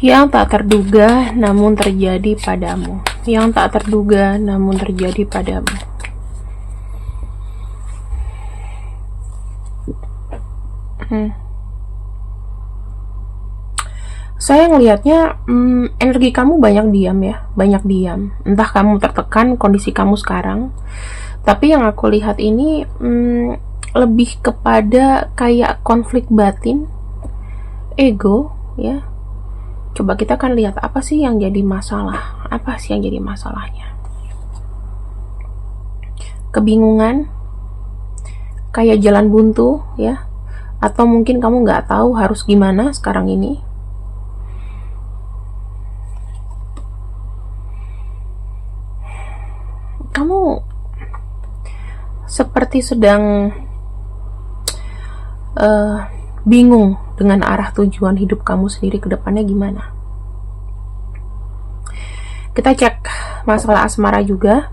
Yang tak terduga namun terjadi padamu. Yang tak terduga namun terjadi padamu. Saya ngelihatnya energi kamu banyak diam ya, banyak diam. Entah kamu tertekan kondisi kamu sekarang, tapi yang aku lihat ini lebih kepada kayak konflik batin, ego ya. Coba kita kan lihat apa sih yang jadi masalah, apa sih yang jadi masalahnya. Kebingungan, kayak jalan buntu ya, atau mungkin kamu nggak tahu harus gimana sekarang ini. Kamu seperti sedang bingung dengan arah tujuan hidup kamu sendiri ke depannya gimana. Kita cek masalah asmara juga.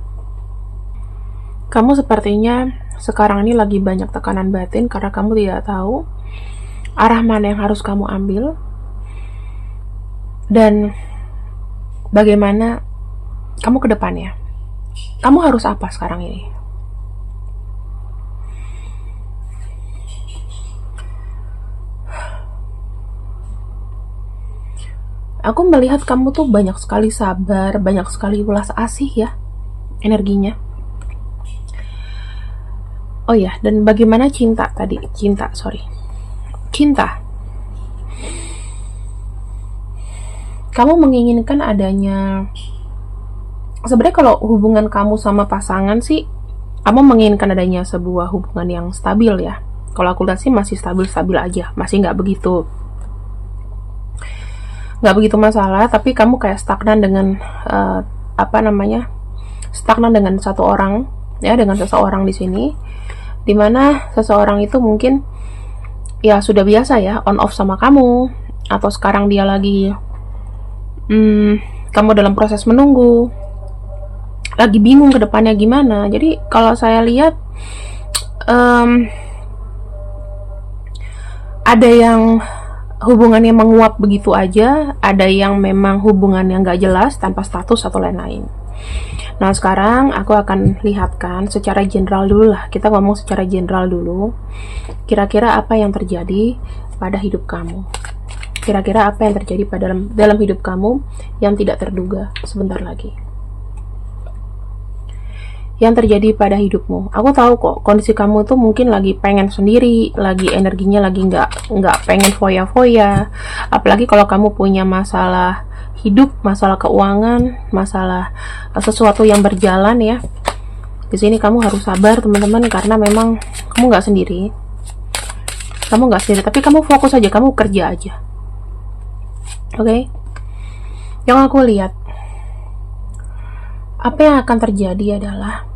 Kamu sepertinya sekarang ini lagi banyak tekanan batin karena kamu tidak tahu arah mana yang harus kamu ambil dan bagaimana kamu ke depannya. Kamu harus apa sekarang ini? Aku melihat kamu tuh banyak sekali sabar, banyak sekali welas asih ya energinya. Oh ya, dan bagaimana cinta tadi? Cinta. Kamu menginginkan adanya. Sebenarnya kalau hubungan kamu sama pasangan sih, kamu menginginkan adanya sebuah hubungan yang stabil ya. Kalau aku lihat sih masih stabil-stabil aja, masih nggak begitu masalah, tapi kamu kayak stagnan dengan stagnan dengan satu orang ya, dengan seseorang di sini, dimana seseorang itu mungkin ya sudah biasa ya on off sama kamu, atau sekarang dia lagi kamu dalam proses menunggu, lagi bingung ke depannya gimana. Jadi kalau saya lihat ada yang hubungannya menguap begitu aja, ada yang memang hubungan yang gak jelas tanpa status atau lain-lain. Nah sekarang aku akan lihatkan secara general dulu lah, kita ngomong secara general dulu, kira-kira apa yang terjadi pada hidup kamu, kira-kira apa yang terjadi pada dalam hidup kamu yang tidak terduga sebentar lagi. Yang terjadi pada hidupmu. Aku tahu kok kondisi kamu tuh mungkin lagi pengen sendiri, lagi energinya lagi nggak pengen foya-foya. Apalagi kalau kamu punya masalah hidup, masalah keuangan, masalah sesuatu yang berjalan ya. Di sini kamu harus sabar teman-teman, karena memang kamu nggak sendiri. Kamu nggak sendiri, tapi kamu fokus aja, kamu kerja aja. Oke? Yang aku lihat, apa yang akan terjadi adalah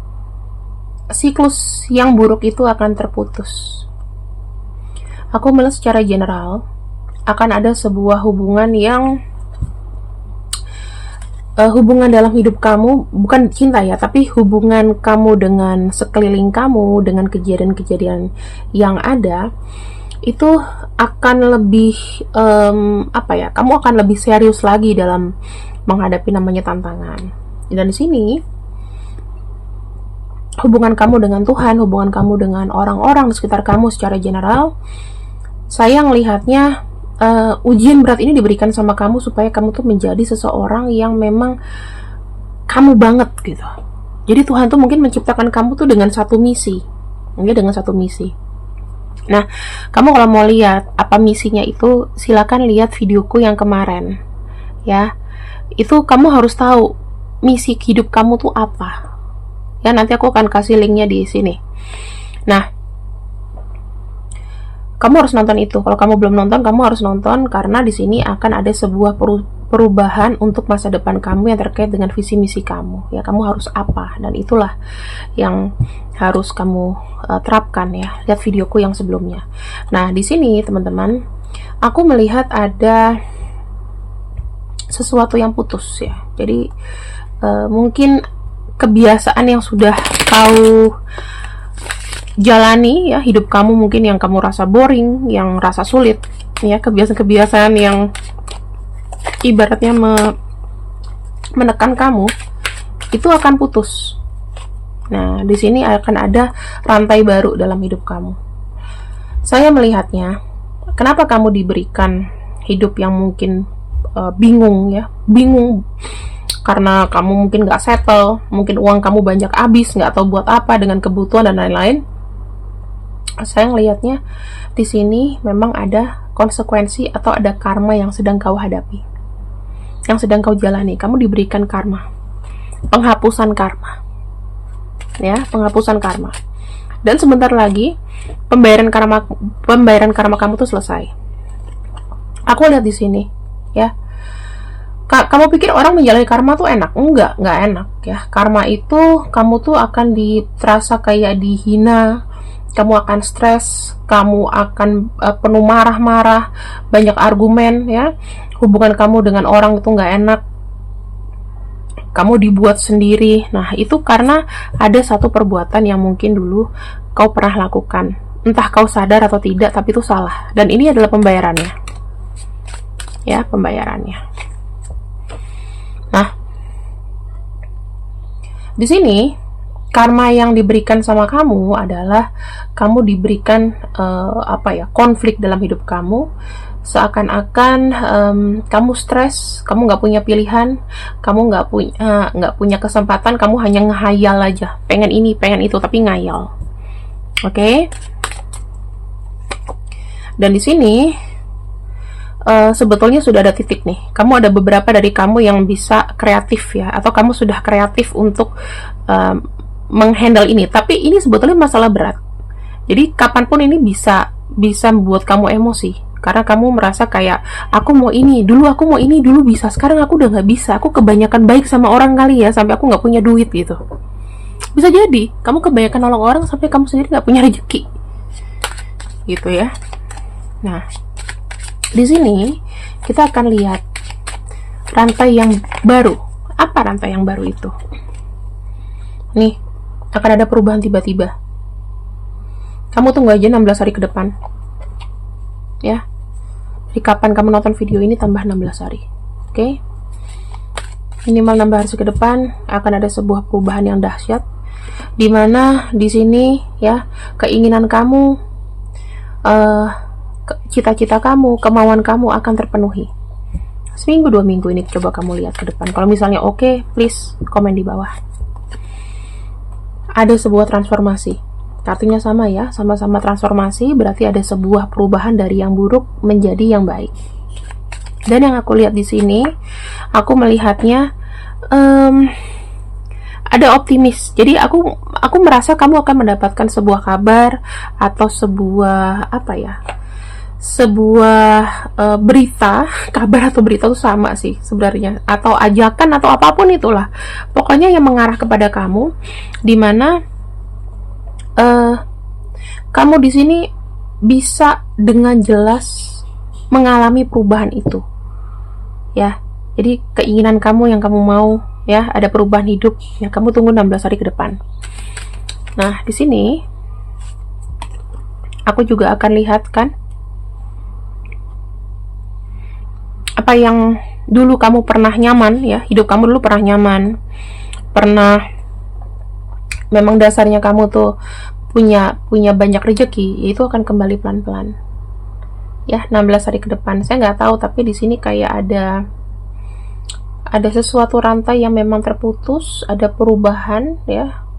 siklus yang buruk itu akan terputus. Aku melihat secara general akan ada sebuah hubungan yang hubungan dalam hidup kamu, bukan cinta ya, tapi hubungan kamu dengan sekeliling kamu, dengan kejadian-kejadian yang ada itu akan lebih kamu akan lebih serius lagi dalam menghadapi namanya tantangan. Dan di sini hubungan kamu dengan Tuhan, hubungan kamu dengan orang-orang di sekitar kamu secara general, saya melihatnya ujian berat ini diberikan sama kamu supaya kamu tuh menjadi seseorang yang memang kamu banget gitu. Jadi Tuhan tuh mungkin menciptakan kamu tuh dengan satu misi, Nah, kamu kalau mau lihat apa misinya itu, silakan lihat videoku yang kemarin ya. Itu kamu harus tahu misi hidup kamu tuh apa ya, nanti aku akan kasih linknya di sini. Nah, kamu harus nonton itu. Kalau kamu belum nonton, kamu harus nonton, karena di sini akan ada sebuah perubahan untuk masa depan kamu yang terkait dengan visi misi kamu ya. Kamu harus apa, dan itulah yang harus kamu terapkan ya. Lihat videoku yang sebelumnya. Nah, di sini teman-teman, aku melihat ada sesuatu yang putus ya. Jadi mungkin kebiasaan yang sudah kau jalani ya, hidup kamu mungkin yang kamu rasa boring, yang rasa sulit ya, kebiasaan-kebiasaan yang ibaratnya menekan kamu, itu akan putus. Nah, di sini akan ada rantai baru dalam hidup kamu. Saya melihatnya, kenapa kamu diberikan hidup yang mungkin bingung ya, bingung karena kamu mungkin nggak settle, mungkin uang kamu banyak habis, nggak tahu buat apa dengan kebutuhan dan lain-lain. Saya ngelihatnya di sini memang ada konsekuensi atau ada karma yang sedang kau hadapi, yang sedang kau jalani. Kamu diberikan karma, penghapusan karma. Ya, penghapusan karma. Dan sebentar lagi pembayaran karma kamu tuh selesai. Aku lihat di sini, ya. Kamu pikir orang menjalani karma tuh enak? Enggak enak ya. Karma itu kamu tuh akan terasa kayak dihina, kamu akan stres, kamu akan penuh marah-marah, banyak argumen ya. Hubungan kamu dengan orang itu nggak enak, kamu dibuat sendiri. Nah, itu karena ada satu perbuatan yang mungkin dulu kau pernah lakukan. Entah kau sadar atau tidak, tapi itu salah. Dan ini adalah pembayarannya. Ya, pembayarannya. Nah, di sini karma yang diberikan sama kamu adalah kamu diberikan konflik dalam hidup kamu. Seakan-akan kamu stres, kamu nggak punya pilihan, kamu nggak punya kesempatan, kamu hanya ngehayal aja, pengen ini, pengen itu, tapi ngayal. Oke? Dan di sini sebetulnya sudah ada titik nih. Kamu ada beberapa dari kamu yang bisa kreatif ya, atau kamu sudah kreatif untuk menghandle ini. Tapi ini sebetulnya masalah berat. Jadi kapanpun ini bisa membuat kamu emosi. Karena kamu merasa kayak, aku mau ini dulu bisa, sekarang aku udah nggak bisa, aku kebanyakan baik sama orang kali ya, sampai aku nggak punya duit gitu. Bisa jadi, kamu kebanyakan nolong orang sampai kamu sendiri nggak punya rezeki, gitu ya. Nah, di sini kita akan lihat rantai yang baru. Apa rantai yang baru itu? Nih, akan ada perubahan tiba-tiba. Kamu tunggu aja 16 hari ke depan. Ya. Di kapan kamu nonton video ini tambah 16 hari. Oke? Minimal 16 hari ke depan akan ada sebuah perubahan yang dahsyat, dimana di sini ya, keinginan kamu, cita-cita kamu, kemauan kamu akan terpenuhi. Seminggu 2 minggu ini coba kamu lihat ke depan. Kalau misalnya oke, please komen di bawah. Ada sebuah transformasi. Artinya sama ya, sama-sama transformasi, berarti ada sebuah perubahan dari yang buruk menjadi yang baik. Dan yang aku lihat di sini, aku melihatnya ada optimis. Jadi aku merasa kamu akan mendapatkan sebuah kabar atau sebuah berita. Kabar atau berita itu sama sih sebenarnya, atau ajakan atau apapun itulah. Pokoknya yang mengarah kepada kamu, dimana kamu di sini bisa dengan jelas mengalami perubahan itu, ya. Jadi keinginan kamu yang kamu mau, ya, ada perubahan hidup, ya, kamu tunggu 16 hari ke depan. Nah, di sini aku juga akan lihat kan apa yang dulu kamu pernah nyaman, ya, hidup kamu dulu pernah nyaman, pernah memang dasarnya kamu tuh punya banyak rezeki, itu akan kembali pelan-pelan. Ya, 16 hari ke depan. Saya nggak tahu, tapi di sini kayak ada sesuatu rantai yang memang terputus, ada perubahan ya.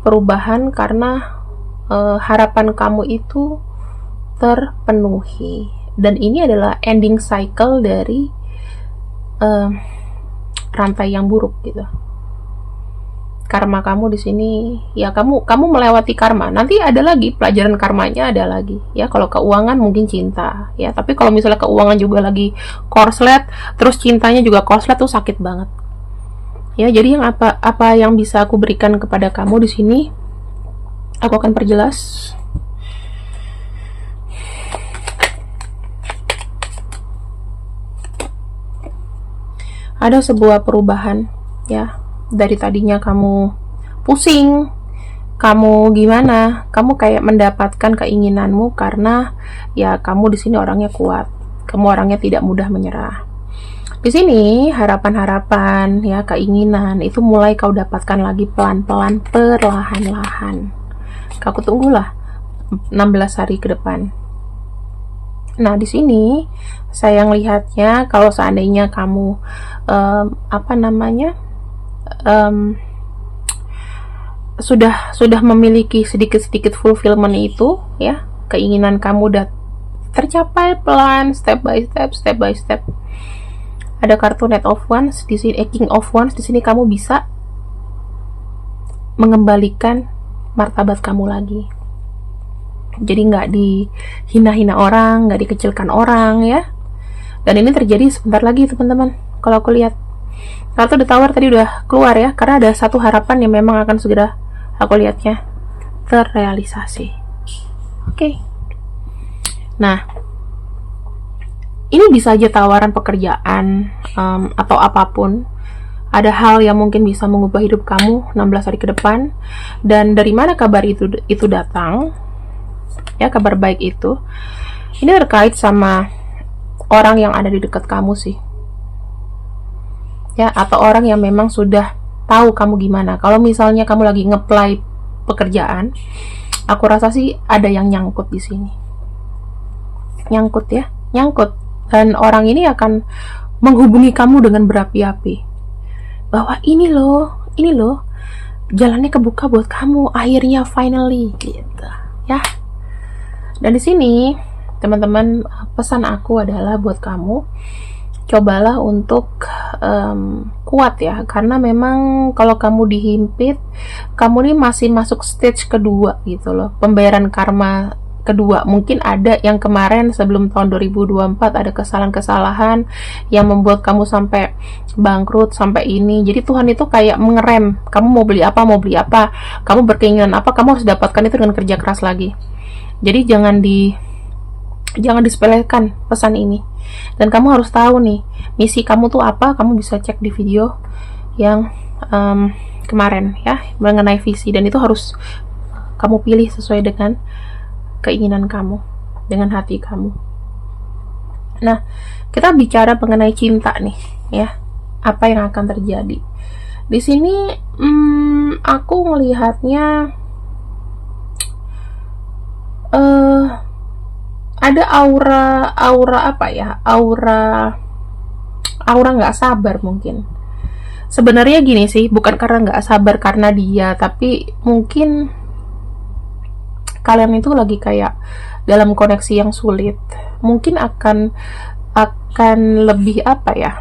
Perubahan karena harapan kamu itu terpenuhi. Dan ini adalah ending cycle dari rantai yang buruk gitu. Karma kamu di sini, ya, kamu melewati karma. Nanti ada lagi pelajaran karmanya, ada lagi ya. Kalau keuangan mungkin cinta ya, tapi kalau misalnya keuangan juga lagi korslet, terus cintanya juga korslet, tuh sakit banget ya. Jadi yang apa yang bisa aku berikan kepada kamu di sini, aku akan perjelas. Ada sebuah perubahan ya. Dari tadinya kamu pusing, kamu gimana, kamu kayak mendapatkan keinginanmu karena ya kamu di sini orangnya kuat, kamu orangnya tidak mudah menyerah. Di sini harapan-harapan ya, keinginan itu mulai kau dapatkan lagi pelan-pelan, perlahan-lahan. Aku tunggulah 16 hari ke depan. Nah, di sini saya lihatnya kalau seandainya kamu sudah memiliki sedikit-sedikit fulfillment itu ya, keinginan kamu udah tercapai pelan, step by step. Ada kartu Knight of Wands di sini, King of Wands di sini, kamu bisa mengembalikan martabat kamu lagi. Jadi nggak dihina-hina orang, nggak dikecilkan orang ya. Dan ini terjadi sebentar lagi teman-teman. Kalau aku lihat kartu The Tower tadi udah keluar ya, karena ada satu harapan yang memang akan segera aku lihatnya terrealisasi. Oke. Nah, ini bisa aja tawaran pekerjaan atau apapun. Ada hal yang mungkin bisa mengubah hidup kamu 16 hari ke depan. Dan dari mana kabar itu datang? Ya, kabar baik itu. Ini terkait sama orang yang ada di dekat kamu sih. Ya, atau orang yang memang sudah tahu kamu gimana. Kalau misalnya kamu lagi nge-apply pekerjaan, aku rasa sih ada yang nyangkut di sini. Nyangkut. Dan orang ini akan menghubungi kamu dengan berapi-api. Bahwa ini loh, jalannya kebuka buat kamu, akhirnya finally gitu, ya. Dan di sini, teman-teman, pesan aku adalah buat kamu, cobalah untuk kuat ya, karena memang kalau kamu dihimpit, kamu ini masih masuk stage kedua gitu loh, pembayaran karma kedua. Mungkin ada yang kemarin sebelum tahun 2024 ada kesalahan-kesalahan yang membuat kamu sampai bangkrut, sampai ini. Jadi Tuhan itu kayak mengerem, kamu mau beli apa, kamu berkeinginan apa, kamu harus dapatkan itu dengan kerja keras lagi. Jadi jangan disepelekan pesan ini. Dan kamu harus tahu nih, misi kamu tuh apa. Kamu bisa cek di video yang kemarin ya, mengenai visi. Dan itu harus kamu pilih sesuai dengan keinginan kamu, dengan hati kamu. Nah, kita bicara mengenai cinta nih ya. Apa yang akan terjadi? Di sini aku melihatnya ada aura apa ya, aura nggak sabar mungkin. Sebenarnya gini sih, bukan karena nggak sabar karena dia, tapi mungkin kalian itu lagi kayak dalam koneksi yang sulit. Mungkin akan lebih apa ya,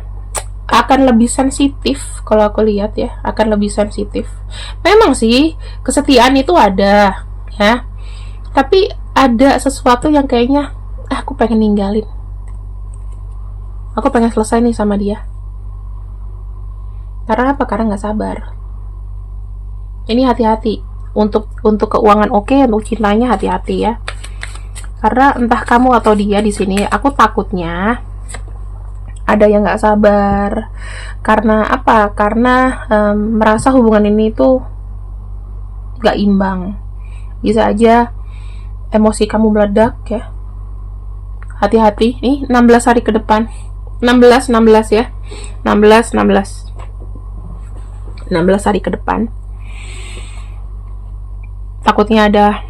akan lebih sensitif. Kalau aku lihat ya, akan lebih sensitif. Memang sih kesetiaan itu ada ya, tapi ada sesuatu yang kayaknya aku pengen ninggalin, aku pengen selesai nih sama dia. Karena apa? Karena nggak sabar. Ini hati-hati untuk keuangan, oke. Untuk cintanya hati-hati ya, karena entah kamu atau dia di sini, aku takutnya ada yang nggak sabar. Karena apa? Karena merasa hubungan ini tuh nggak imbang. Bisa aja emosi kamu meledak ya. Hati-hati nih 16 hari ke depan. 16 ya. 16 hari ke depan. Takutnya ada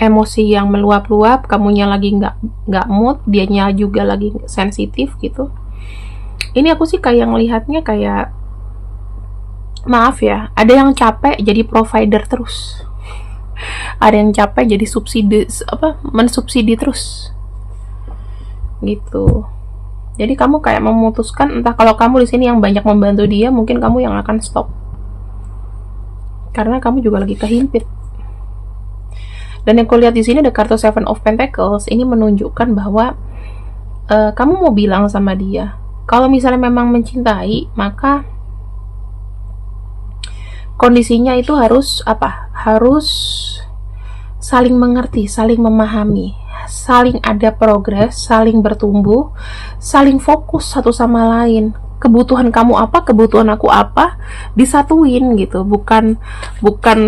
emosi yang meluap-luap, kamunya lagi nggak mood, dianya juga lagi sensitif gitu. Ini aku sih kayak ngelihatnya kayak, maaf ya, ada yang capek jadi provider terus. Ada yang capek jadi mensubsidi terus gitu. Jadi kamu kayak memutuskan, entah kalau kamu di sini yang banyak membantu dia, mungkin kamu yang akan stop karena kamu juga lagi kehimpit. Dan yang kulihat di sini ada kartu Seven of Pentacles. Ini menunjukkan bahwa kamu mau bilang sama dia, kalau misalnya memang mencintai, maka kondisinya itu harus apa? Harus saling mengerti, saling memahami, saling ada progres, saling bertumbuh, saling fokus satu sama lain. Kebutuhan kamu apa, kebutuhan aku apa, disatuin gitu. Bukan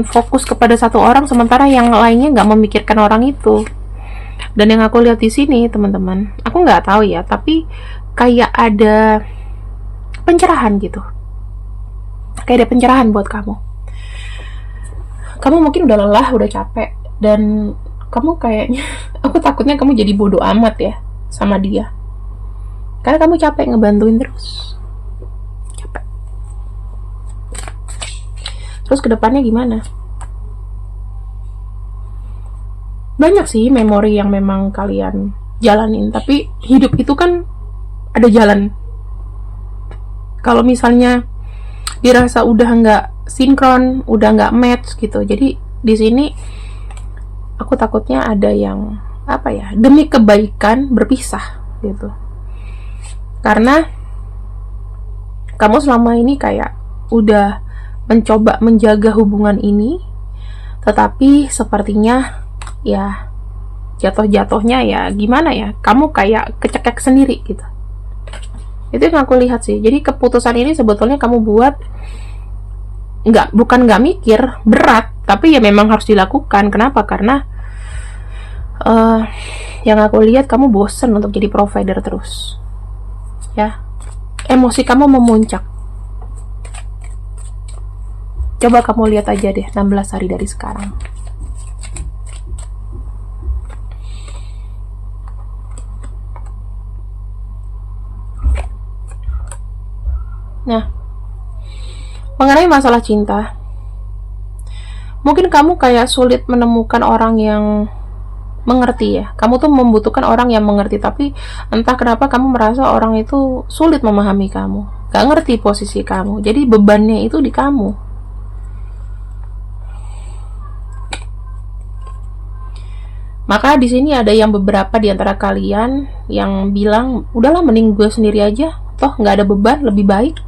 fokus kepada satu orang sementara yang lainnya nggak memikirkan orang itu. Dan yang aku lihat di sini, teman-teman, aku nggak tahu ya, tapi kayak ada pencerahan gitu. Kayak ada pencerahan buat kamu. Kamu mungkin udah lelah, udah capek, dan kamu kayaknya, aku takutnya kamu jadi bodoh amat ya sama dia. Karena kamu capek ngebantuin terus. Capek. Terus kedepannya gimana? Banyak sih memori yang memang kalian jalanin, tapi hidup itu kan ada jalan. Kalau misalnya dirasa udah nggak sinkron, udah nggak match gitu, jadi di sini aku takutnya ada yang apa ya, demi kebaikan berpisah gitu. Karena kamu selama ini kayak udah mencoba menjaga hubungan ini, tetapi sepertinya ya jatuh-jatuhnya ya gimana ya, kamu kayak kecekek sendiri gitu. Itu yang aku lihat sih. Jadi keputusan ini sebetulnya kamu buat bukan nggak mikir, berat, tapi ya memang harus dilakukan. Kenapa? Karena yang aku lihat kamu bosen untuk jadi provider terus. Ya, emosi kamu memuncak. Coba kamu lihat aja deh 16 hari dari sekarang. Nah, mengenai masalah cinta, mungkin kamu kayak sulit menemukan orang yang mengerti ya. Kamu tuh membutuhkan orang yang mengerti, tapi entah kenapa kamu merasa orang itu sulit memahami kamu, gak ngerti posisi kamu, jadi bebannya itu di kamu. Maka di sini ada yang beberapa di antara kalian yang bilang, udahlah mending gue sendiri aja, toh nggak ada beban, lebih baik,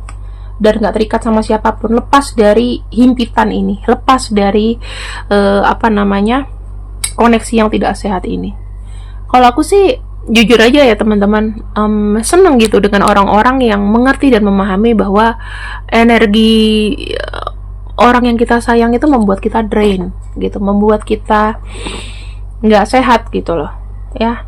dan nggak terikat sama siapapun, lepas dari himpitan ini, lepas dari koneksi yang tidak sehat ini. Kalau aku sih jujur aja ya teman-teman, seneng gitu dengan orang-orang yang mengerti dan memahami bahwa energi orang yang kita sayang itu membuat kita drain gitu, membuat kita nggak sehat gitu loh ya.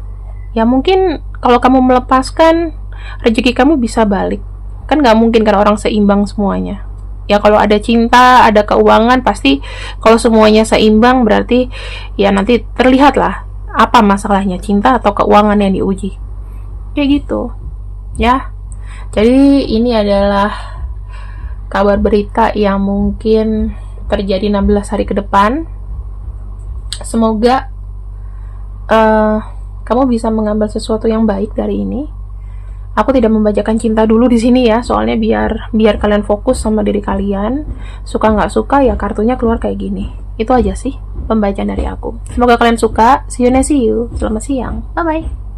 Ya mungkin kalau kamu melepaskan, rezeki kamu bisa balik. Kan nggak mungkin kan orang seimbang semuanya ya. Kalau ada cinta, ada keuangan, pasti kalau semuanya seimbang berarti ya nanti terlihat lah apa masalahnya, cinta atau keuangan yang diuji, kayak gitu ya. Jadi ini adalah kabar berita yang mungkin terjadi 16 hari ke depan. Semoga kamu bisa mengambil sesuatu yang baik dari ini. Aku tidak membacakan cinta dulu di sini ya, soalnya biar kalian fokus sama diri kalian. Suka nggak suka ya kartunya keluar kayak gini. Itu aja sih pembacaan dari aku. Semoga kalian suka. See you next see you. Selamat siang. Bye bye.